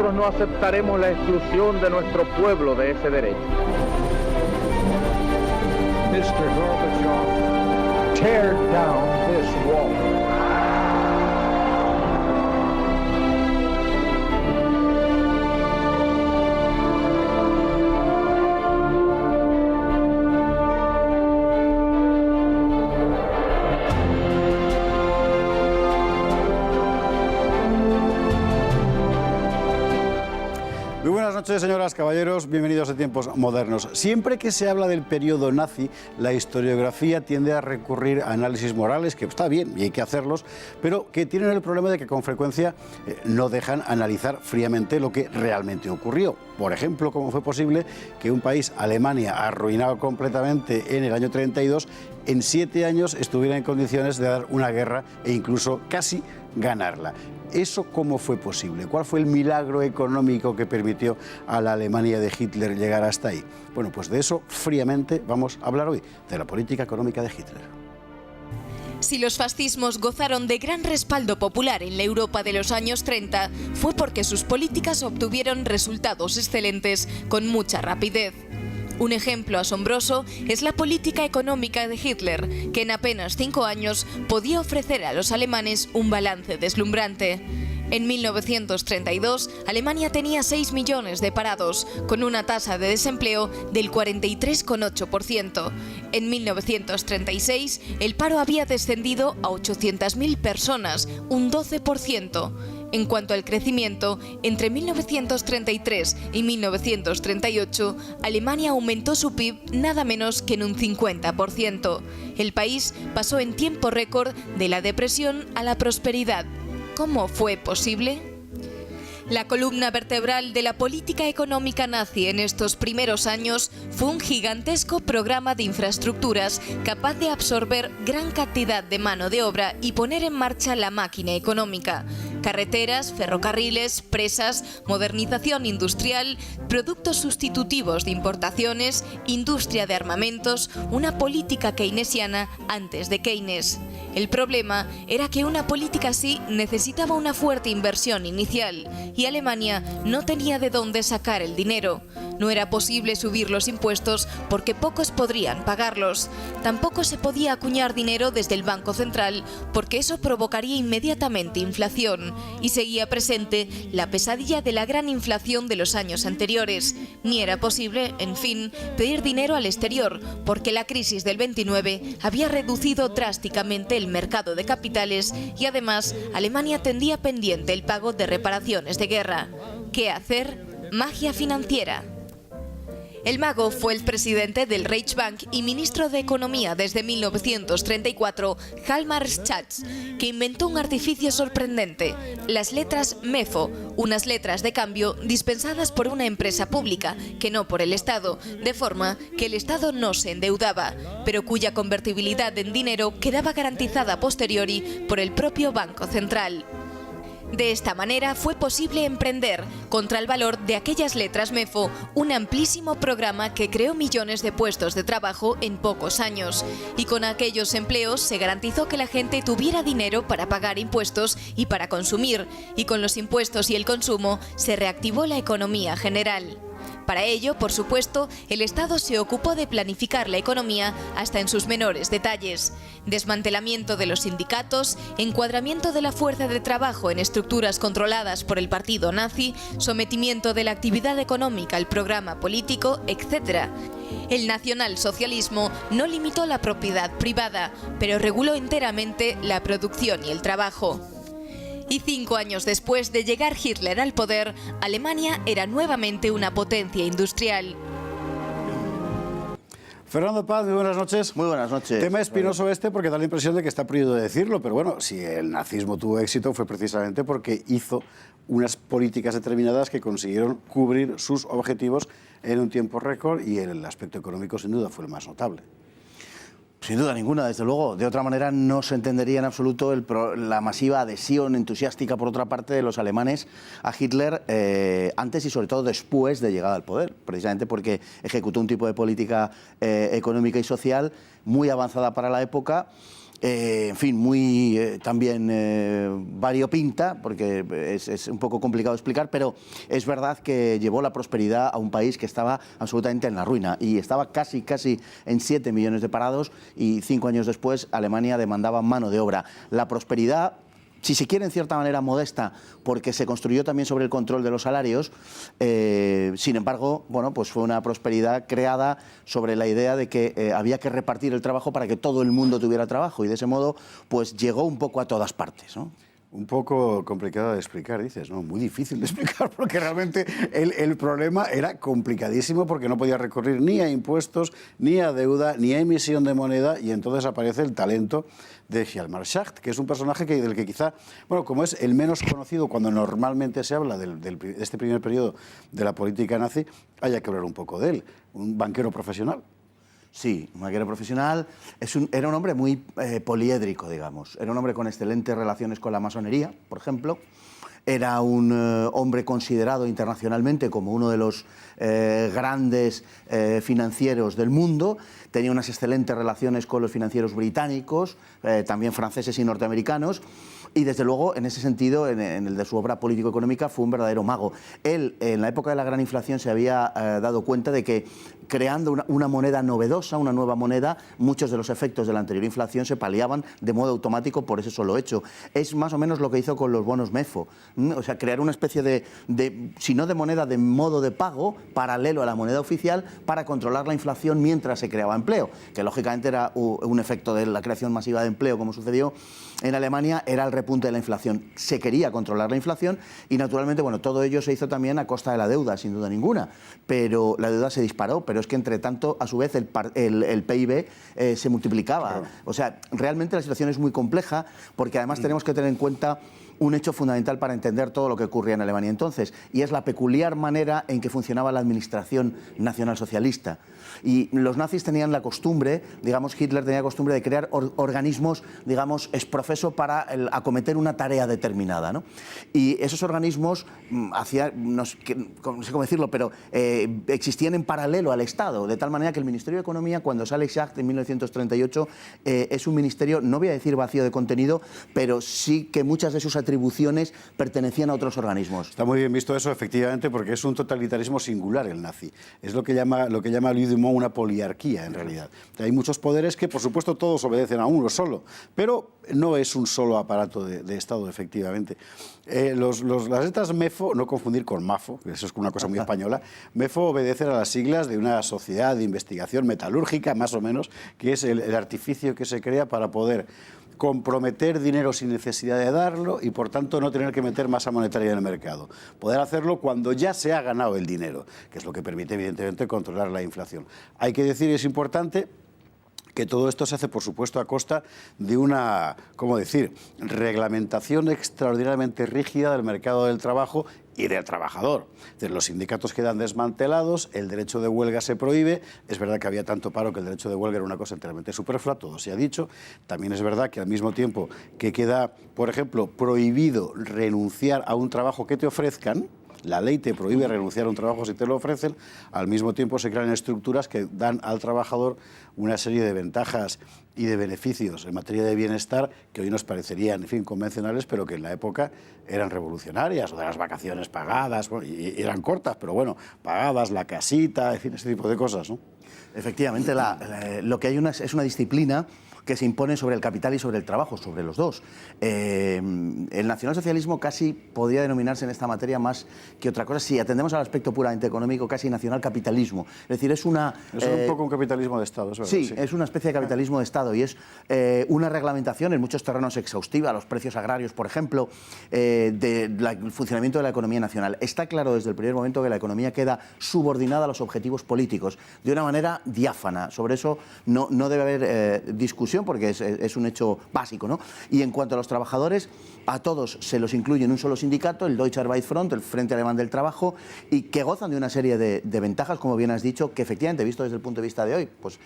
nosotros no aceptaremos la exclusión de nuestro pueblo de ese derecho. Mr. Gorbachev, tear down this wall. Muy buenas noches, señoras, caballeros, bienvenidos a Tiempos Modernos. Siempre que se habla del periodo nazi, la historiografía tiende a recurrir a análisis morales, que está bien y hay que hacerlos, pero que tienen el problema de que con frecuencia no dejan analizar fríamente lo que realmente ocurrió. Por ejemplo, cómo fue posible que un país, Alemania, arruinado completamente en el año 32, en 7 años estuviera en condiciones de dar una guerra e incluso casi ganarla. ¿Eso cómo fue posible? ¿Cuál fue el milagro económico que permitió a la Alemania de Hitler llegar hasta ahí? Bueno, pues de eso fríamente vamos a hablar hoy, de la política económica de Hitler. Si los fascismos gozaron de gran respaldo popular en la Europa de los años 30, fue porque sus políticas obtuvieron resultados excelentes con mucha rapidez. Un ejemplo asombroso es la política económica de Hitler, que en apenas 5 años podía ofrecer a los alemanes un balance deslumbrante. En 1932, Alemania tenía 6 millones de parados, con una tasa de desempleo del 43,8%. En 1936, el paro había descendido a 800.000 personas, un 12%. En cuanto al crecimiento, entre 1933 y 1938, Alemania aumentó su PIB nada menos que en un 50%. El país pasó en tiempo récord de la depresión a la prosperidad. ¿Cómo fue posible? La columna vertebral de la política económica nazi en estos primeros años fue un gigantesco programa de infraestructuras capaz de absorber gran cantidad de mano de obra y poner en marcha la máquina económica. Carreteras, ferrocarriles, presas, modernización industrial, productos sustitutivos de importaciones, industria de armamentos, una política keynesiana antes de Keynes. El problema era que una política así necesitaba una fuerte inversión inicial y Alemania no tenía de dónde sacar el dinero. No era posible subir los impuestos porque pocos podrían pagarlos. Tampoco se podía acuñar dinero desde el Banco Central porque eso provocaría inmediatamente inflación. Y seguía presente la pesadilla de la gran inflación de los años anteriores. Ni era posible, en fin, pedir dinero al exterior porque la crisis del 29 había reducido drásticamente el mercado de capitales y además Alemania tendría pendiente el pago de reparaciones de guerra. ¿Qué hacer? Magia financiera. El mago fue el presidente del Reichsbank y ministro de Economía desde 1934, Hjalmar Schacht, que inventó un artificio sorprendente, las letras MEFO, unas letras de cambio dispensadas por una empresa pública, que no por el Estado, de forma que el Estado no se endeudaba, pero cuya convertibilidad en dinero quedaba garantizada a posteriori por el propio Banco Central. De esta manera fue posible emprender, contra el valor de aquellas letras MEFO, un amplísimo programa que creó millones de puestos de trabajo en pocos años. Y con aquellos empleos se garantizó que la gente tuviera dinero para pagar impuestos y para consumir. Y con los impuestos y el consumo se reactivó la economía general. Para ello, por supuesto, el Estado se ocupó de planificar la economía hasta en sus menores detalles. Desmantelamiento de los sindicatos, encuadramiento de la fuerza de trabajo en estructuras controladas por el partido nazi, sometimiento de la actividad económica al programa político, etc. El nacionalsocialismo no limitó la propiedad privada, pero reguló enteramente la producción y el trabajo. Y 5 años después de llegar Hitler al poder, Alemania era nuevamente una potencia industrial. Fernando Paz, muy buenas noches. Muy buenas noches. Tema espinoso este porque da la impresión de que está prohibido decirlo, pero bueno, si el nazismo tuvo éxito fue precisamente porque hizo unas políticas determinadas que consiguieron cubrir sus objetivos en un tiempo récord y el aspecto económico sin duda fue el más notable. Sin duda ninguna, desde luego. De otra manera no se entendería en absoluto la masiva adhesión entusiástica, por otra parte, de los alemanes a Hitler antes y sobre todo después de llegada al poder, precisamente porque ejecutó un tipo de política económica y social muy avanzada para la época en fin, muy también variopinta, porque es un poco complicado de explicar, pero es verdad que llevó la prosperidad a un país que estaba absolutamente en la ruina y estaba casi en 7 millones de parados, y 5 años después Alemania demandaba mano de obra. La prosperidad, si se quiere en cierta manera modesta, porque se construyó también sobre el control de los salarios, sin embargo, bueno, pues fue una prosperidad creada sobre la idea de que había que repartir el trabajo para que todo el mundo tuviera trabajo, y de ese modo pues llegó un poco a todas partes, ¿no? Un poco complicado de explicar, dices, ¿no? Muy difícil de explicar, porque realmente el problema era complicadísimo, porque no podía recurrir ni a impuestos, ni a deuda, ni a emisión de moneda, y entonces aparece el talento de Hjalmar Schacht, que es un personaje del que quizá, bueno, como es el menos conocido cuando normalmente se habla de este primer periodo de la política nazi, haya que hablar un poco de él, un banquero profesional. Sí, un banquero profesional. Era un hombre muy poliédrico, digamos. Era un hombre con excelentes relaciones con la masonería, por ejemplo. Era un hombre considerado internacionalmente como uno de los grandes financieros del mundo. Tenía unas excelentes relaciones con los financieros británicos, también franceses y norteamericanos. Y desde luego, en ese sentido, en el de su obra político-económica, fue un verdadero mago. Él, en la época de la gran inflación, se había dado cuenta de que creando una moneda novedosa, una nueva moneda, muchos de los efectos de la anterior inflación se paliaban de modo automático por ese solo hecho. Es más o menos lo que hizo con los bonos MEFO. O sea, crear una especie de si no de moneda, de modo de pago paralelo a la moneda oficial para controlar la inflación mientras se creaba empleo, que lógicamente era un efecto de la creación masiva de empleo, como sucedió en Alemania, era el repunte de la inflación. Se quería controlar la inflación y, naturalmente, bueno, todo ello se hizo también a costa de la deuda, sin duda ninguna, pero la deuda se disparó, pero es que, entre tanto, a su vez, el PIB se multiplicaba. Claro. O sea, realmente la situación es muy compleja, porque además tenemos que tener en cuenta un hecho fundamental para entender todo lo que ocurría en Alemania entonces, y es la peculiar manera en que funcionaba la administración nacionalsocialista. Y los nazis tenían la costumbre, digamos, Hitler tenía la costumbre de crear organismos, digamos, ex profeso para acometer una tarea determinada, ¿no? Y esos organismos no sé cómo decirlo, pero existían en paralelo al Estado, de tal manera que el Ministerio de Economía, cuando sale Schacht en 1938, es un ministerio, no voy a decir vacío de contenido, pero sí que muchas de sus atribuciones pertenecían a otros organismos. Está muy bien visto eso, efectivamente, porque es un totalitarismo singular el nazi. Es lo que llama Louis Dumont una poliarquía, en realidad. Hay muchos poderes que, por supuesto, todos obedecen a uno solo, pero no es un solo aparato de Estado, efectivamente. Las letras MEFO, no confundir con MAFO, que eso es una cosa muy española, MEFO obedecen a las siglas de una sociedad de investigación metalúrgica, más o menos, que es el artificio que se crea para poder comprometer dinero sin necesidad de darlo y, por tanto, no tener que meter masa monetaria en el mercado. Poder hacerlo cuando ya se ha ganado el dinero, que es lo que permite, evidentemente, controlar la inflación. Hay que decir, y es importante, que todo esto se hace, por supuesto, a costa de una, ¿cómo decir?, reglamentación extraordinariamente rígida del mercado del trabajo y del trabajador. Los sindicatos quedan desmantelados, el derecho de huelga se prohíbe. Es verdad que había tanto paro que el derecho de huelga era una cosa enteramente superflua, todo se ha dicho. También es verdad que al mismo tiempo que queda, por ejemplo, prohibido renunciar a un trabajo que te ofrezcan, la ley te prohíbe renunciar a un trabajo si te lo ofrecen, al mismo tiempo se crean estructuras que dan al trabajador una serie de ventajas y de beneficios en materia de bienestar que hoy nos parecerían, en fin, convencionales, pero que en la época eran revolucionarias, o de las vacaciones pagadas, bueno, y eran cortas, pero bueno, pagadas, la casita, en fin, ese tipo de cosas, ¿no? Efectivamente, lo que hay es una disciplina que se impone sobre el capital y sobre el trabajo, sobre los dos. El nacionalsocialismo casi podría denominarse en esta materia más que otra cosa, si atendemos al aspecto puramente económico, casi nacionalcapitalismo. Es decir, es un poco un capitalismo de Estado, es verdad. Sí, es una especie de capitalismo de Estado y es una reglamentación en muchos terrenos exhaustiva, los precios agrarios, por ejemplo, del funcionamiento de la economía nacional. Está claro desde el primer momento que la economía queda subordinada a los objetivos políticos, de una manera diáfana. Sobre eso no debe haber discusión, porque es un hecho básico, ¿no? Y en cuanto a los trabajadores, a todos se los incluye en un solo sindicato, el Deutsche Arbeitsfront, el Frente Alemán del Trabajo, y que gozan de una serie de ventajas, como bien has dicho, que efectivamente, visto desde el punto de vista de hoy, pues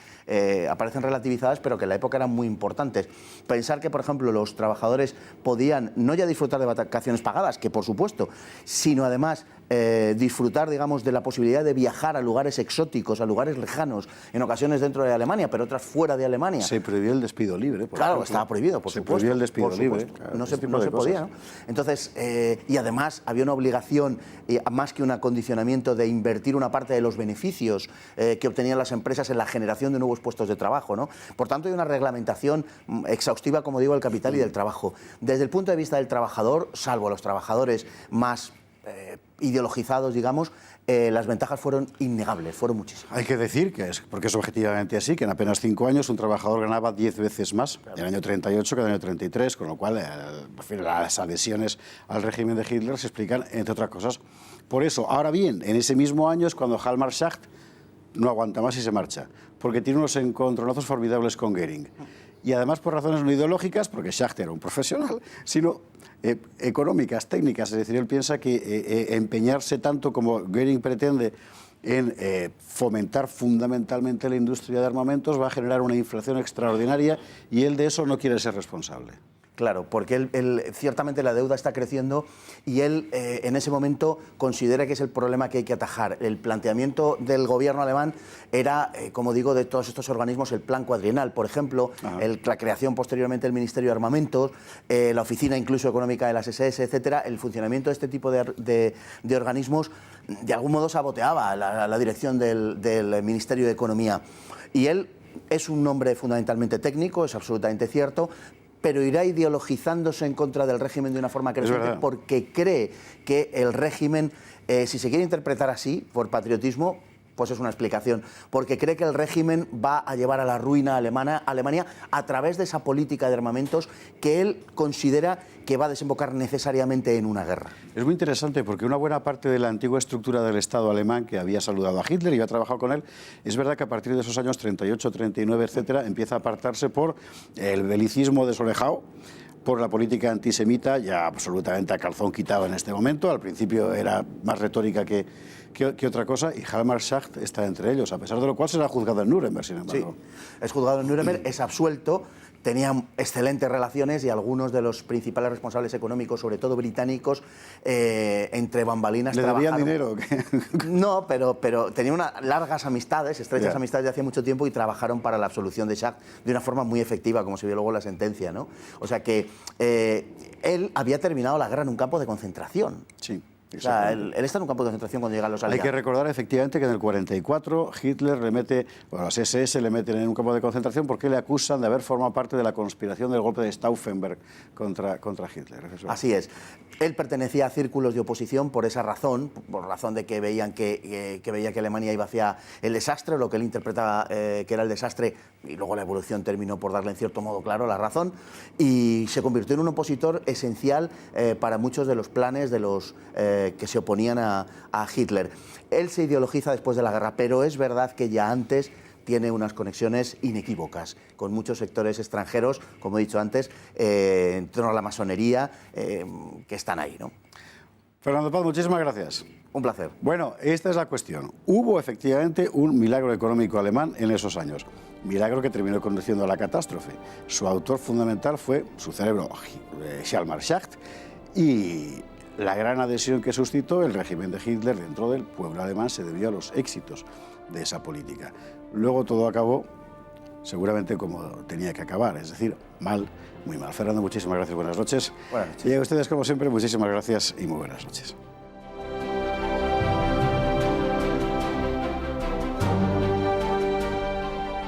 aparecen relativizadas, pero que en la época eran muy importantes. Pensar que, por ejemplo, los trabajadores podían no ya disfrutar de vacaciones pagadas, que por supuesto, sino además disfrutar, digamos, de la posibilidad de viajar a lugares exóticos, a lugares lejanos, en ocasiones dentro de Alemania, pero otras fuera de Alemania. Se prohibió el despido libre. Claro, ejemplo. estaba prohibido, por supuesto. Se prohibió el despido libre. Claro, no se podía, ¿no? Entonces, y además había una obligación, más que un acondicionamiento, de invertir una parte de los beneficios que obtenían las empresas en la generación de nuevos puestos de trabajo, ¿no? Por tanto, hay una reglamentación exhaustiva, como digo, del capital y del trabajo. Desde el punto de vista del trabajador, salvo los trabajadores más ideologizados, digamos, las ventajas fueron innegables, fueron muchísimas. Hay que decir que porque es objetivamente así, que en apenas 5 años un trabajador ganaba 10 veces más en el año 38 que en el año 33, con lo cual las adhesiones al régimen de Hitler se explican, entre otras cosas, por eso. Ahora bien, en ese mismo año es cuando Hjalmar Schacht no aguanta más y se marcha, porque tiene unos encontronazos formidables con Goering. Y además por razones no ideológicas, porque Schacht era un profesional, sino económicas, técnicas. Es decir, él piensa que empeñarse tanto como Goering pretende en fomentar fundamentalmente la industria de armamentos va a generar una inflación extraordinaria y él de eso no quiere ser responsable. Claro, porque él ciertamente la deuda está creciendo y él en ese momento considera que es el problema que hay que atajar. El planteamiento del gobierno alemán era, como digo, de todos estos organismos, el plan cuadrienal, por ejemplo, la creación posteriormente del Ministerio de Armamentos, la oficina incluso económica de las SS, etcétera. El funcionamiento de este tipo de organismos de algún modo saboteaba la dirección del Ministerio de Economía. Y él es un hombre fundamentalmente técnico, es absolutamente cierto, pero irá ideologizándose en contra del régimen de una forma creciente porque cree que el régimen, si se quiere interpretar así, por patriotismo, pues es una explicación, porque cree que el régimen va a llevar a la ruina a Alemania a través de esa política de armamentos que él considera que va a desembocar necesariamente en una guerra. Es muy interesante porque una buena parte de la antigua estructura del Estado alemán que había saludado a Hitler y había trabajado con él, es verdad que a partir de esos años 38, 39, etcétera, empieza a apartarse por el belicismo desorejado, por la política antisemita, ya absolutamente a calzón quitado en este momento. Al principio era más retórica que otra cosa, y Hjalmar Schacht está entre ellos, a pesar de lo cual será juzgado en Nuremberg, sin embargo. Sí, es juzgado en Nuremberg, es absuelto, tenía excelentes relaciones y algunos de los principales responsables económicos, sobre todo británicos, entre bambalinas ¿Le debían dinero? No, pero tenía largas amistades, estrechas amistades de hace mucho tiempo y trabajaron para la absolución de Schacht de una forma muy efectiva, como se vio luego en la sentencia, ¿no? O sea que él había terminado la guerra en un campo de concentración. Sí. O sea, él está en un campo de concentración cuando llegan los aliados. Hay que recordar efectivamente que en el 44 Hitler le mete, bueno, las SS le meten en un campo de concentración porque le acusan de haber formado parte de la conspiración del golpe de Stauffenberg contra Hitler. Así es. Él pertenecía a círculos de oposición por esa razón, por razón de que veía que Alemania iba hacia el desastre, lo que él interpretaba que era el desastre, y luego la evolución terminó por darle en cierto modo claro la razón, y se convirtió en un opositor esencial para muchos de los planes de los que se oponían a Hitler. Él se ideologiza después de la guerra, pero es verdad que ya antes tiene unas conexiones inequívocas con muchos sectores extranjeros, como he dicho antes, en torno a la masonería, que están ahí, ¿no? Fernando Paz, muchísimas gracias. Un placer. Bueno, esta es la cuestión. Hubo efectivamente un milagro económico alemán en esos años. Milagro que terminó conduciendo a la catástrofe. Su autor fundamental fue su cerebro, Hjalmar Schacht, y la gran adhesión que suscitó el régimen de Hitler dentro del pueblo alemán se debió a los éxitos de esa política. Luego todo acabó seguramente como tenía que acabar, es decir, mal, muy mal. Fernando, muchísimas gracias, buenas noches. Buenas noches. Y a ustedes, como siempre, muchísimas gracias y muy buenas noches.